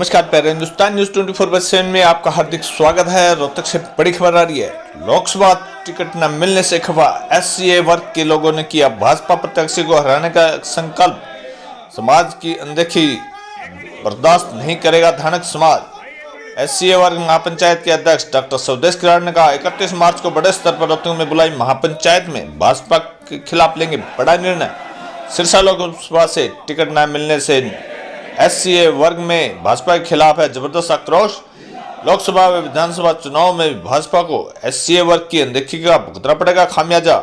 नमस्कार प्यारे हिंदुस्तान न्यूज 24/7 में आपका हार्दिक स्वागत है। रोहतक से बड़ी खबर आ रही है। लोकसभा टिकट न मिलने से खफा एससीए वर्ग के लोगों ने किया भाजपा प्रत्याशी को हराने का संकल्प। समाज की अनदेखी बर्दाश्त नहीं करेगा धानक समाज। एससीए वर्ग महापंचायत के अध्यक्ष डॉक्टर स्वदेश किराड़ ने कहा 31 मार्च को बड़े स्तर पर रोहतक में बुलाई महापंचायत में भाजपा के खिलाफ लेंगे बड़ा निर्णय। सिरसा लोकसभा से टिकट न मिलने से एससीए वर्ग में भाजपा के खिलाफ है जबरदस्त आक्रोश। लोकसभा व विधानसभा चुनाव में भाजपा को एससीए वर्ग की अनदेखी का भुगतना पड़ेगा खामियाजा।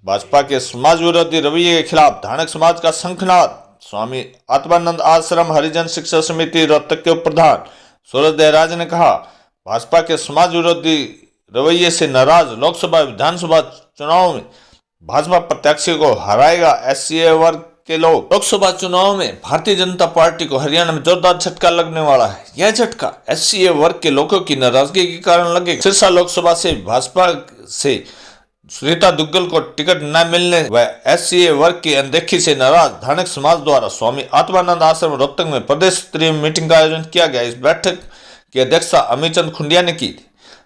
भाजपा के समाज विरोधी रवैये के खिलाफ धानक समाज का शंखनाद। स्वामी आत्मानंद आश्रम हरिजन शिक्षा समिति रोहतक के उप प्रधान सूरज देहराज ने कहा भाजपा के समाज विरोधी रवैये से नाराज लोकसभा विधानसभा चुनाव में भाजपा प्रत्याशी को हराएगा एससीए वर्ग के लोग। लोकसभा चुनाव में भारतीय जनता पार्टी को हरियाणा में जोरदार झटका लगने वाला है। यह झटका एससीए वर्ग के लोगों की नाराजगी के कारण लगेगा। सिरसा लोकसभा से भाजपा से सुनीता दुग्गल को टिकट न मिलने व एससीए वर्ग की अनदेखी से नाराज धानक समाज द्वारा स्वामी आत्मानंद आश्रम रोहतक में प्रदेश स्तरीय मीटिंग का आयोजन किया गया। इस बैठक की अध्यक्षता अमितचंद खुंडिया ने की।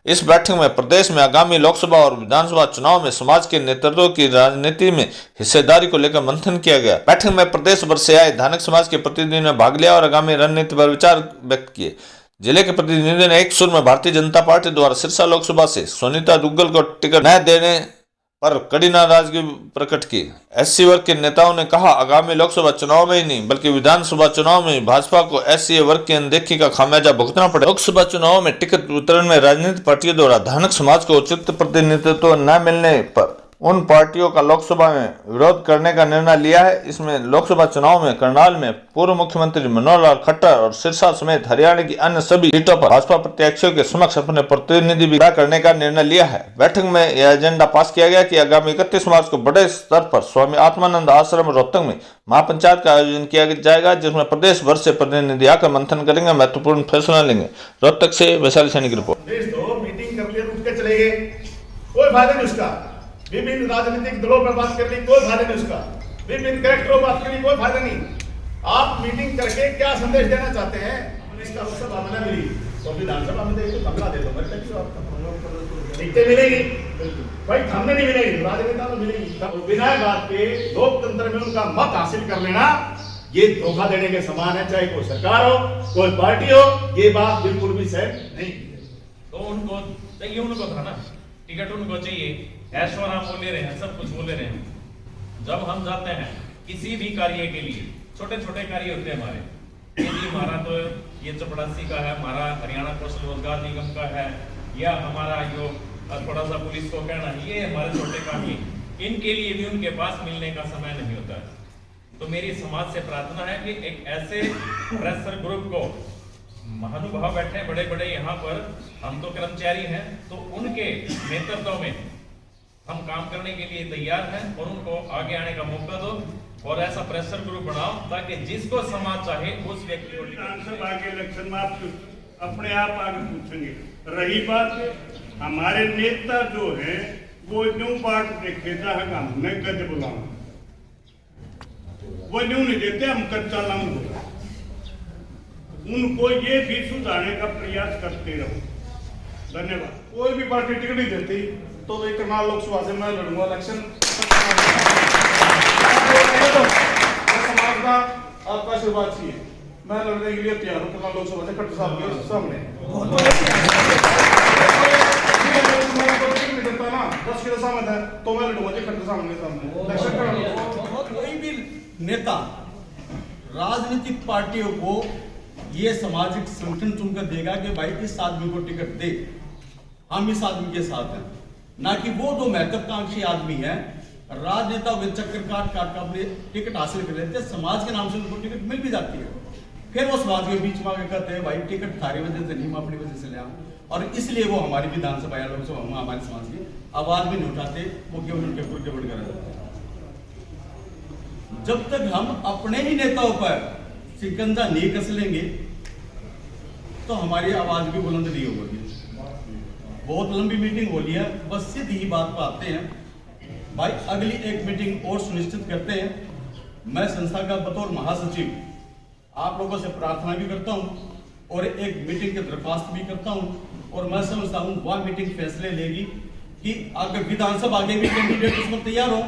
इस बैठक में प्रदेश में आगामी लोकसभा और विधानसभा चुनाव में समाज के नेतृत्व की राजनीति में हिस्सेदारी को लेकर मंथन किया गया। बैठक में प्रदेश भर से आए धानक समाज के प्रतिनिधियों ने भाग लिया और आगामी रणनीति पर विचार व्यक्त किए। जिले के प्रतिनिधियों ने एक सुर में भारतीय जनता पार्टी द्वारा सिरसा लोकसभा से सुनीता दुग्गल को टिकट न देने पर कड़ी नाराजगी प्रकट की। एससी वर्ग के नेताओं ने कहा आगामी लोकसभा चुनाव में ही नहीं बल्कि विधानसभा चुनाव में भाजपा को एससी वर्ग की अनदेखी का खामियाजा भुगतना पड़े। लोकसभा चुनाव में टिकट वितरण में राजनीतिक पार्टियों द्वारा धानक समाज को उचित प्रतिनिधित्व न मिलने पर उन पार्टियों का लोकसभा में विरोध करने का निर्णय लिया है। इसमें लोकसभा चुनाव में करनाल में पूर्व मुख्यमंत्री मनोहर लाल खट्टर और सिरसा समेत हरियाणा की अन्य सभी सीटों पर भाजपा प्रत्याशियों के समक्ष अपने प्रतिनिधि भी करने का निर्णय लिया है। बैठक में यह एजेंडा पास किया गया कि आगामी 31 मार्च को बड़े स्तर पर स्वामी आत्मानंद आश्रम रोहतक में महापंचायत का आयोजन किया जाएगा, जिसमें प्रदेश भर से प्रतिनिधि आकर मंथन करेंगे, महत्वपूर्ण फैसला लेंगे। रोहतक से वैशाली सैनी की रिपोर्ट। मीटिंग कर लिया, रुक के चले गए, कोई फायदा नहीं उसका। विभिन्न राजनीतिक दलों पर बात करने कोई फायदा नहीं उसका। विभिन्न कैरेक्टरों पर बात करने कोई फायदा नहीं। आप मीटिंग करके क्या संदेश देना चाहते हैं इसका लोकसभा में मिली तो विधानसभा में देखो कमला दे दो, टिकटें मिलेगी भाई, थमने नहीं मिलेगी, राजनेता में मिलेगी। बिना बात के लोकतंत्र में उनका मत हासिल कर लेना ये धोखा देने के समान है, चाहे कोई सरकार हो कोई पार्टी हो, ये बात बिल्कुल भी सही नहीं। तो उनको चाहिए, उनको था ना टिकट, उनको चाहिए, ऐश्वर्या बोले रहे हैं, सब कुछ बोले रहे हैं। जब हम जाते हैं किसी भी कार्य के लिए, छोटे छोटे कार्य होते हैं हमारे, हमारा तो ये चपड़ासी का है, हमारा हरियाणा कौशल रोजगार निगम का है, या हमारा जो थोड़ा सा पुलिस को कहना, ये हमारे छोटे काम ही, इनके लिए भी उनके पास मिलने का समय नहीं होता है। तो मेरी समाज से प्रार्थना है कि एक ऐसे प्रेशर ग्रुप को, महानुभाव बैठे बड़े बड़े यहाँ पर, हम तो कर्मचारी हैं, तो उनके नेतृत्व में हम काम करने के लिए तैयार हैं और उनको आगे आने का मौका दो और ऐसा प्रेशर ग्रुप बनाओ ताकि जिसको समाज चाहे उस व्यक्ति को। विधानसभा के इलेक्शन में आप अपने आप आगे पूछेंगे। रही बात हमारे नेता जो है वो न्यू पार्ट देखे चाहेगा, हमने गज बुलाऊं, वो न्यू नहीं देते, हम कच्चा नाम बोला। उनको ये भी सुधारने का प्रयास करते रहो। धन्यवाद। कोई भी पार्टी टिकट नहीं देती तो करनाल लोकसभा से मैं लड़ूंगा इलेक्शन। समाज का आपका आशीर्वाद चाहिए, मैं लड़ने के लिए तैयार हूँ करनाल लोकसभा से खट्टर साहब के सामने। देता ना 10 किलो सामने है तो मैं लड़ूंगा खट्टर सामने। कोई भी नेता राजनीतिक पार्टियों को ये सामाजिक संगठन चुनकर देगा कि भाई इस आदमी को टिकट दे, हम इस आदमी के साथ हैं, ना कि वो जो महत्वाकांक्षी आदमी है राजनेता के चक्कर काट काट कर अपने टिकट हासिल कर लेते हैं। समाज के नाम से उनको टिकट मिल भी जाती है, फिर वो समाज के बीच में आगे कहते हैं भाई टिकट थारी वजह से नहीं, हम अपनी वजह से ले आए, और इसलिए वो हमारी विधानसभा या लोकसभा हमारे समाज की आवाज भी नहीं उठाते, वो केवल उनके पुरकेवट कर रहे हैं। जब तक हम अपने ही नेताओं पर शिकंजा नहीं कस लेंगे तो हमारी आवाज भी बुलंद नहीं होगी। बहुत लंबी मीटिंग हो ली है, बस सीधी ही बात पर आते हैं भाई। अगली एक मीटिंग और सुनिश्चित करते हैं। मैं संस्था का बतौर महासचिव आप लोगों से प्रार्थना भी करता हूं और एक मीटिंग की दरख्वास्त भी करता हूं और मैं समझता हूं वह मीटिंग फैसले लेगी कि अगर विधानसभा आगे भी कैंडिडेट उसमें तैयार हो,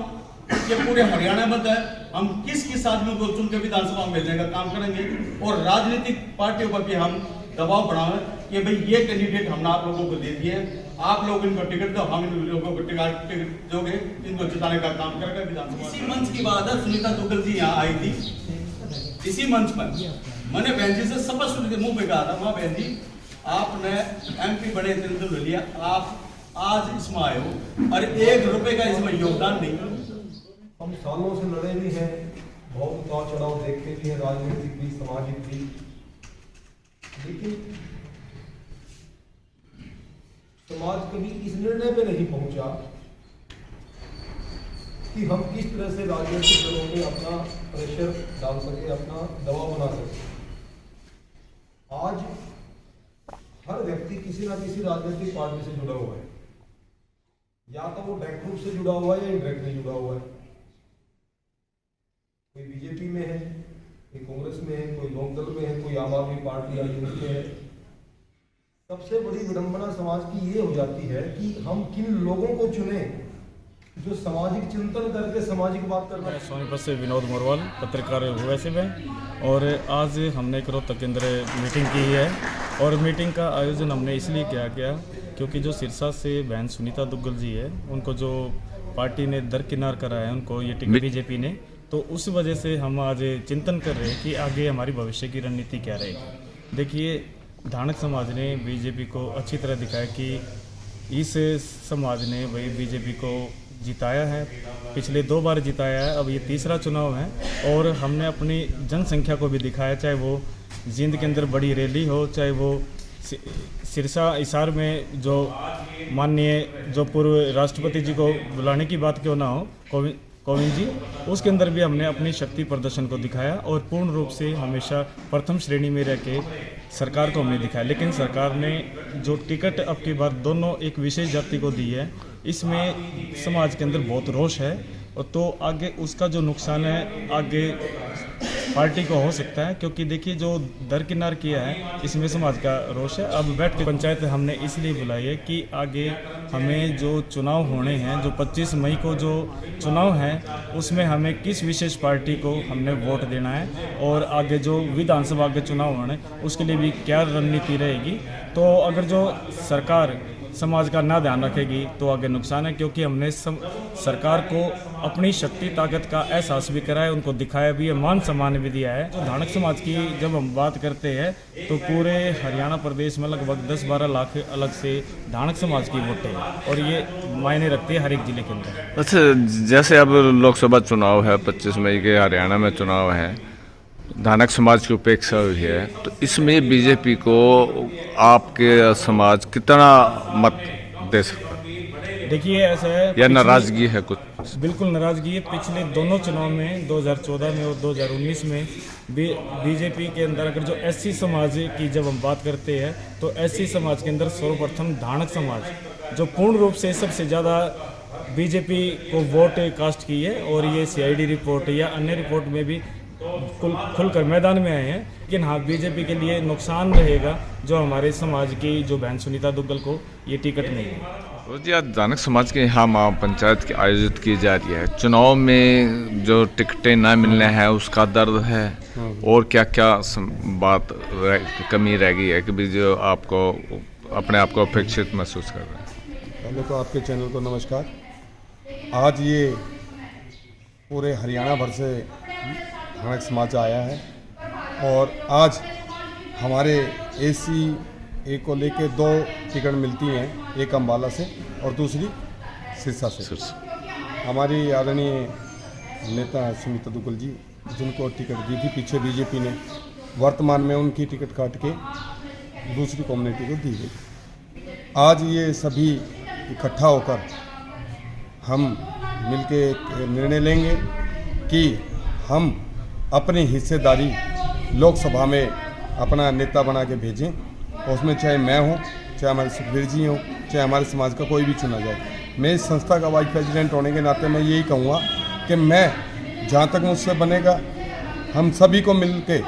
ये पूरे हरियाणा में है, हम किस आदमी को चुन के विधानसभा में भेजने का काम करेंगे और राजनीतिक पार्टियों पर भी हम दबाव बढ़ाएं कि भाई ये कैंडिडेट हमने आप लोगों को दे दिए, आप लोग इनको टिकट दो, हम इन लोगों को टिकट दोगे, इनको जिताने का काम करेगा विधानसभा। इसी मंच की बात है, सुनीता दुग्गल जी यहाँ आई थी, इसी मंच पर मैंने बहन जी से शपथ सुन के मुंह पे कहा था, माँ बहन जी आपने MP बने इतने लिया, आप आज इसमें आए हो और 1 रुपए का इसमें योगदान नहीं। हम सालों से लड़े भी हैं, बहुत उतार चढ़ाव देखे भी हैं, राजनीतिक भी सामाजिक भी, लेकिन समाज कभी इस निर्णय पे नहीं पहुंचा कि हम किस तरह से राजनीतिक दलों में अपना प्रेशर डाल सके, अपना दबाव बना सके। आज हर व्यक्ति किसी ना किसी राजनीतिक पार्टी से जुड़ा हुआ है, या तो वो डायरेक्ट रूप से जुड़ा हुआ है या इनडायरेक्टली जुड़ा हुआ है। कोई बीजेपी में है, कोई कांग्रेस में है, कोई लोकदल में है, कोई आम आदमी पार्टी या यूनिट में है। सबसे बड़ी विडंबना समाज की ये हो जाती है कि हम किन लोगों को चुने जो सामाजिक चिंतन करके सामाजिक बात करना। सोनीपत से विनोद मोरवाल, पत्रकार वैसे में, और आज हमने एक रोहतक के अंदर मीटिंग की है और मीटिंग का आयोजन हमने इसलिए किया क्योंकि जो सिरसा से बहन सुनीता दुग्गल जी है, उनको जो पार्टी ने दरकिनार करा है, उनको ये टिकट बीजेपी ने, तो उस वजह से हम आज चिंतन कर रहे हैं कि आगे हमारी भविष्य की रणनीति क्या रहेगी। देखिए, धानक समाज ने बीजेपी को अच्छी तरह दिखाया कि इस समाज ने भाई बीजेपी को जिताया है, पिछले 2 बार जिताया है, अब ये तीसरा चुनाव है और हमने अपनी जनसंख्या को भी दिखाया, चाहे वो जींद के अंदर बड़ी रैली हो, चाहे वो सिरसा हिसार में जो माननीय जो पूर्व राष्ट्रपति जी को बुलाने की बात क्यों ना हो, कोविंद जी, उसके अंदर भी हमने अपनी शक्ति प्रदर्शन को दिखाया और पूर्ण रूप से हमेशा प्रथम श्रेणी में रह के सरकार को हमने दिखाया। लेकिन सरकार ने जो टिकट अब की बार दोनों एक विशेष जाति को दी है, इसमें समाज के अंदर बहुत रोष है और तो आगे उसका जो नुकसान है आगे पार्टी को हो सकता है, क्योंकि देखिए जो दरकिनार किया है इसमें समाज का रोष है। अब बैठ के पंचायत हमने इसलिए बुलाई है कि आगे हमें जो चुनाव होने हैं, जो 25 मई को जो चुनाव है उसमें हमें किस विशेष पार्टी को हमने वोट देना है और आगे जो विधानसभा के चुनाव होने उसके लिए भी क्या रणनीति रहेगी। तो अगर जो सरकार समाज का ना ध्यान रखेगी तो आगे नुकसान है, क्योंकि हमने सरकार को अपनी शक्ति ताकत का एहसास भी कराया, उनको दिखाया भी है, मान सम्मान भी दिया है। तो धानक समाज की जब हम बात करते हैं तो पूरे हरियाणा प्रदेश में लगभग 10-12 लाख अलग से धानक समाज की वोटें हैं और ये मायने रखती है हर एक जिले के अंदर। अच्छा, जैसे अब लोकसभा चुनाव है, 25 मई के हरियाणा में चुनाव है, धानक समाज की उपेक्षा हुई है, तो इसमें बीजेपी को आपके समाज कितना मत दे सकता है? देखिए ऐसा है, या नाराजगी है कुछ? बिल्कुल नाराजगी है। पिछले दोनों चुनाव में 2014 में और 2019 में बीजेपी के अंदर अगर जो SC समाज की जब हम बात करते हैं तो SC समाज के अंदर सर्वप्रथम धानक समाज जो पूर्ण रूप से सबसे ज़्यादा बीजेपी को वोट कास्ट की है और ये CID रिपोर्ट या अन्य रिपोर्ट में भी खुलकर मैदान में आए हैं। लेकिन हाँ, बीजेपी के लिए नुकसान रहेगा जो हमारे समाज की जो बहन सुनीता दुग्गल को ये टिकट नहीं है। तो जी, आज धानक समाज के यहाँ महापंचायत की आयोजित की जा रही है, चुनाव में जो टिकटें ना मिलने हैं उसका दर्द है और क्या क्या बात कमी रह गई है कि भी जो आपको अपने आप को अपेक्षित महसूस कर रहे हैं? पहले तो आपके चैनल को नमस्कार। आज ये पूरे हरियाणा भर से धानक समाज आया है और आज हमारे SC को लेके 2 टिकट मिलती हैं, एक अम्बाला से और दूसरी सिरसा से। हमारी आदरणीय नेता सुनीता दुग्गल जी जिनको टिकट दी थी पीछे बीजेपी ने, वर्तमान में उनकी टिकट काट के दूसरी कम्युनिटी को दी गई। आज ये सभी इकट्ठा होकर हम मिलके एक निर्णय लेंगे कि हम अपनी हिस्सेदारी लोकसभा में अपना नेता बना के भेजें, और उसमें चाहे मैं हूँ, चाहे हमारे सुखबीर जी हों, चाहे हमारे समाज का कोई भी चुना जाए। मैं इस संस्था का वाइस प्रेसिडेंट होने के नाते मैं यही कहूँगा कि मैं जहाँ तक मुझसे बनेगा हम सभी को मिल के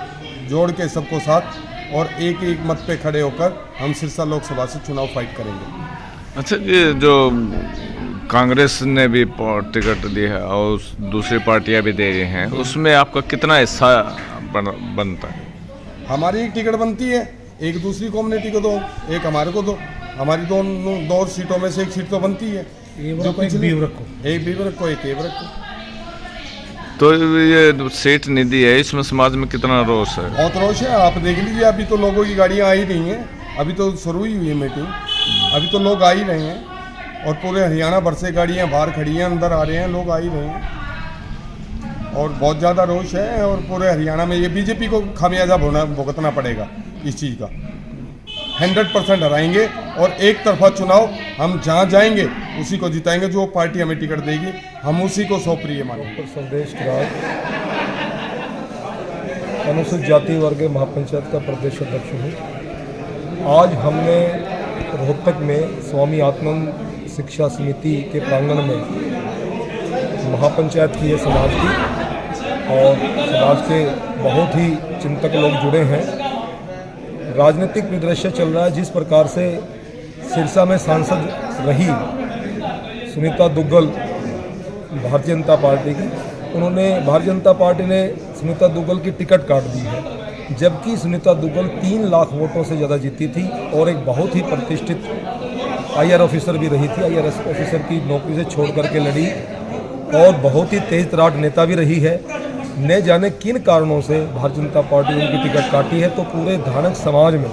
जोड़ के सबको साथ और एक एक मत पे खड़े होकर हम सिरसा लोकसभा से चुनाव फाइट करेंगे। अच्छा, ये जो कांग्रेस ने भी टिकट दी है और दूसरी पार्टियां भी दे रही हैं, उसमें आपका कितना हिस्सा बनता है? हमारी एक टिकट बनती है, एक दूसरी कम्युनिटी को दो, एक हमारे को दो। हमारी दो सीटों में से एक सीट तो बनती है। जो पिछले एक बीवरक को, एक एवरक को। तो ये सीट निधि है, इसमें समाज में कितना रोष है? बहुत रोष है। आप देख लीजिए, अभी तो लोगों की गाड़ियाँ आ ही रही हैं, अभी तो शुरू ही हुई है मीटिंग, अभी तो लोग आ ही रहे हैं और पूरे हरियाणा भर से गाड़ियाँ बाहर खड़ी हैं, अंदर आ रहे हैं, लोग आ ही रहे हैं और बहुत ज़्यादा रोष है। और पूरे हरियाणा में ये बीजेपी को खामियाजा भुगतना पड़ेगा इस चीज़ का। 100% हराएंगे और एक तरफा चुनाव हम जहाँ जाएंगे उसी को जिताएंगे। जो पार्टी हमें टिकट देगी हम उसी को सौप्रिय मानेंगे। संदेश राज, अनुसूचित जाति वर्ग महापंचायत का प्रदेश अध्यक्ष हूँ। आज हमने रोहतक में स्वामी आत्मानंद शिक्षा समिति के प्रांगण में महापंचायत की है समाज की, और समाज के बहुत ही चिंतक लोग जुड़े हैं। राजनीतिक परिदृश्य चल रहा है जिस प्रकार से सिरसा में सांसद रही सुनीता दुग्गल भारतीय जनता पार्टी की, उन्होंने भारतीय जनता पार्टी ने सुनीता दुग्गल की टिकट काट दी है, जबकि सुनीता दुग्गल 3 लाख वोटों से ज़्यादा जीती थी और एक बहुत ही प्रतिष्ठित IR ऑफिसर भी रही थी। IR ऑफिसर की नौकरी से छोड़ करके लड़ी और बहुत ही तेज तरार नेता भी रही है। न जाने किन कारणों से भारतीय जनता पार्टी ने उनकी टिकट काटी है। तो पूरे धानक समाज में,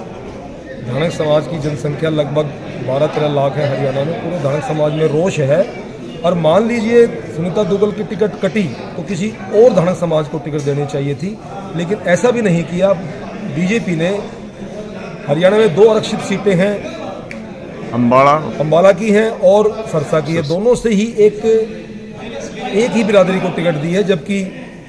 धानक समाज की जनसंख्या लगभग 12-13 लाख है हरियाणा में, पूरे धानक समाज में रोष है। और मान लीजिए सुनीता दुग्गल की टिकट कटी तो किसी और धानक समाज को टिकट देनी चाहिए थी, लेकिन ऐसा भी नहीं किया। बीजेपी ने हरियाणा में 2 आरक्षित सीटें हैं, अम्बाला की हैं और सरसा की है, दोनों से ही एक ही बिरादरी को टिकट दी है, जबकि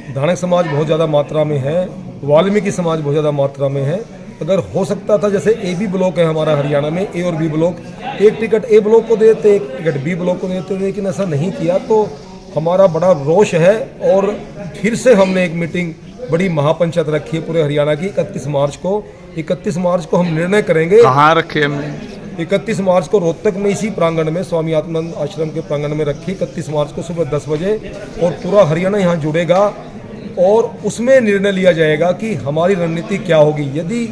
धानक समाज बहुत ज़्यादा मात्रा में है, वाल्मीकि समाज बहुत ज़्यादा मात्रा में है। अगर हो सकता था, जैसे AB ब्लॉक है हमारा हरियाणा में, A और B ब्लॉक, एक टिकट A ब्लॉक को देते, एक टिकट B ब्लॉक को देते, लेकिन ऐसा नहीं किया। तो हमारा बड़ा रोष है और फिर से हमने एक मीटिंग, बड़ी महापंचायत रखी है पूरे हरियाणा की 31 मार्च को। 31 मार्च को हम निर्णय करेंगे। कहाँ रखे हमने? 31 मार्च को रोहतक में इसी प्रांगण में, स्वामी आत्मानंद आश्रम के प्रांगण में रखी 31 मार्च को सुबह 10 बजे, और पूरा हरियाणा यहाँ जुड़ेगा और उसमें निर्णय लिया जाएगा कि हमारी रणनीति क्या होगी। यदि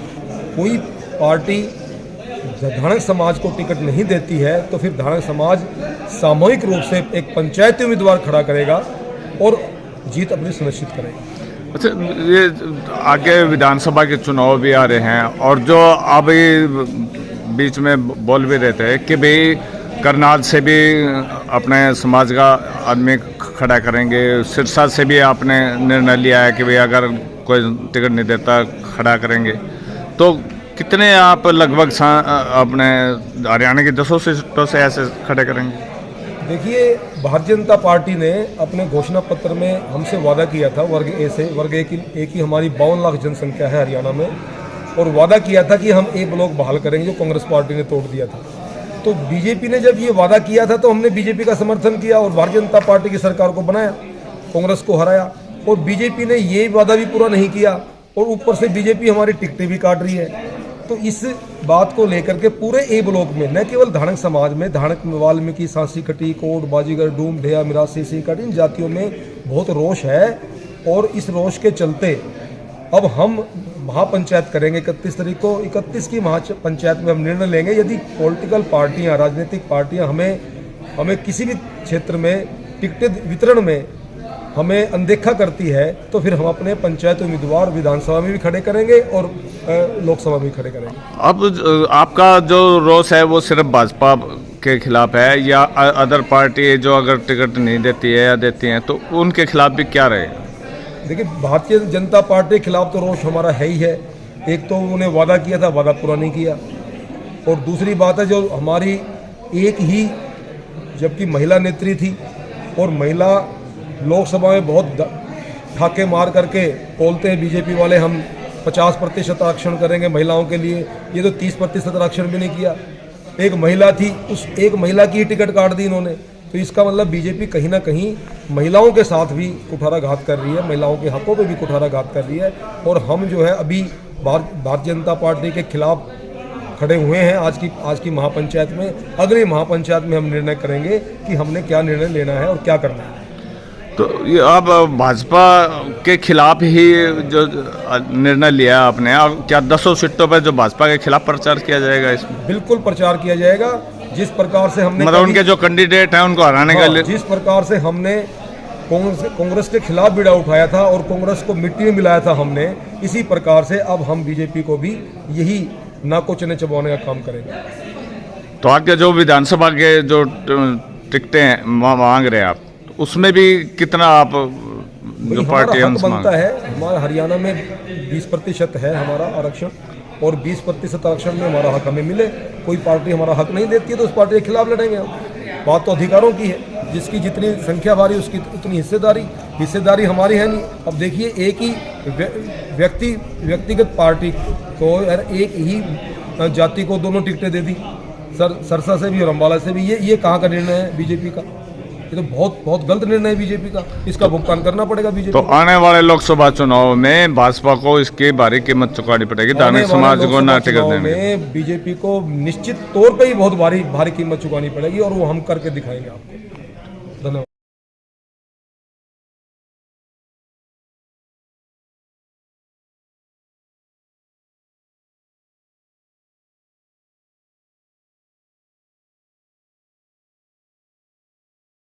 कोई पार्टी धानक समाज को टिकट नहीं देती है तो फिर धानक समाज सामूहिक रूप से एक पंचायती उम्मीदवार खड़ा करेगा और जीत अपनी सुनिश्चित करेगा। अच्छा, ये आगे विधानसभा के चुनाव भी आ रहे हैं और जो अब बीच में बोल भी रहते हैं कि भाई करनाल से भी अपने समाज का आदमी खड़ा करेंगे, सिरसा से भी आपने निर्णय लिया है कि भाई अगर कोई टिकट नहीं देता खड़ा करेंगे, तो कितने आप लगभग अपने हरियाणा की 200 सीटों से ऐसे खड़े करेंगे? देखिए, भारतीय जनता पार्टी ने अपने घोषणा पत्र में हमसे वादा किया था वर्ग ए से, वर्ग ए की हमारी 52 लाख जनसंख्या है हरियाणा में, और वादा किया था कि हम A ब्लॉक बहाल करेंगे, जो कांग्रेस पार्टी ने तोड़ दिया था। तो बीजेपी ने जब ये वादा किया था तो हमने बीजेपी का समर्थन किया और भारतीय जनता पार्टी की सरकार को बनाया, कांग्रेस को हराया, और बीजेपी ने ये वादा भी पूरा नहीं किया और ऊपर से बीजेपी हमारी टिकटें भी काट रही है। तो इस बात को लेकर के पूरे A ब्लॉक में, न केवल धानक समाज में, धानक वाल्मीकि, सांसी कटी, कोट, बाजीगर, डूम, ढेया, मिरासी, सीकट, इन जातियों में बहुत रोष है। और इस रोष के चलते अब हम महापंचायत करेंगे 31 तारीख को। 31 की महापंचायत में हम निर्णय लेंगे। यदि पॉलिटिकल पार्टियां, राजनीतिक पार्टियां हमें किसी भी क्षेत्र में टिकट वितरण में हमें अनदेखा करती है तो फिर हम अपने पंचायत उम्मीदवार विधानसभा में भी खड़े करेंगे और लोकसभा में भी खड़े करेंगे। अब आपका जो रोष है वो सिर्फ भाजपा के खिलाफ है या अदर पार्टी जो अगर टिकट नहीं देती है या देती हैं तो उनके खिलाफ भी क्या रहेगा? देखिए, भारतीय जनता पार्टी के खिलाफ तो रोष हमारा है ही है। एक तो उन्होंने वादा किया था, वादा पूरा नहीं किया, और दूसरी बात है जो हमारी एक ही जबकि महिला नेत्री थी और महिला लोकसभा में बहुत ठाके मार करके बोलते हैं बीजेपी वाले हम 50% आरक्षण करेंगे महिलाओं के लिए, ये तो 30% आरक्षण भी नहीं किया। एक महिला थी, उस एक महिला की ही टिकट काट दी इन्होंने। तो इसका मतलब बीजेपी कहीं ना कहीं महिलाओं के साथ भी कुठाराघात कर रही है, महिलाओं के हकों पे भी कुठाराघात कर रही है। और हम जो है अभी भारतीय जनता पार्टी के खिलाफ खड़े हुए हैं आज की महापंचायत में। अगली महापंचायत में हम निर्णय करेंगे कि हमने क्या निर्णय लेना है और क्या करना है। तो ये अब भाजपा के खिलाफ ही जो निर्णय लिया आपने, अब क्या 10 सीटों पर जो भाजपा के खिलाफ प्रचार किया जाएगा इसमें? बिल्कुल प्रचार किया जाएगा। जिस प्रकार से हमने मतलब उनके जो कैंडिडेट हैं उनको हराने का जिस प्रकार से हमने कांग्रेस के खिलाफ बीड़ा उठाया था और कांग्रेस को मिट्टी में मिलाया था हमने, इसी प्रकार से अब हम बीजेपी को भी यही नाको चने चबाने का काम करेंगे। तो आगे जो विधानसभा के जो टिकटें मांग रहे हैं आप, उसमें भी कितना आप जो पार्टी बनता है? हमारा हरियाणा में 20% है हमारा आरक्षण, और 20% आरक्षण में हमारा हक हमें मिले। कोई पार्टी हमारा हक नहीं देती है तो उस पार्टी के खिलाफ लड़ेंगे हम। बात तो अधिकारों की है, जिसकी जितनी संख्या भारी उसकी उतनी हिस्सेदारी हमारी है नहीं। अब देखिए, एक ही व्यक्तिगत पार्टी को एक ही जाति को दोनों टिकटें दे दी, सरसा से भी और अम्बाला से भी। ये कहाँ का निर्णय है बीजेपी का? ये तो बहुत गलत निर्णय है बीजेपी का। इसका भुगतान करना पड़ेगा बीजेपी। तो आने वाले लोकसभा चुनाव में भाजपा को इसकी भारी कीमत चुकानी पड़ेगी। धार्मिक समाज को ना टिकट देने में बीजेपी को निश्चित तौर पे ही बहुत भारी कीमत चुकानी पड़ेगी, और वो हम करके दिखाएंगे आपको। धन्यवाद।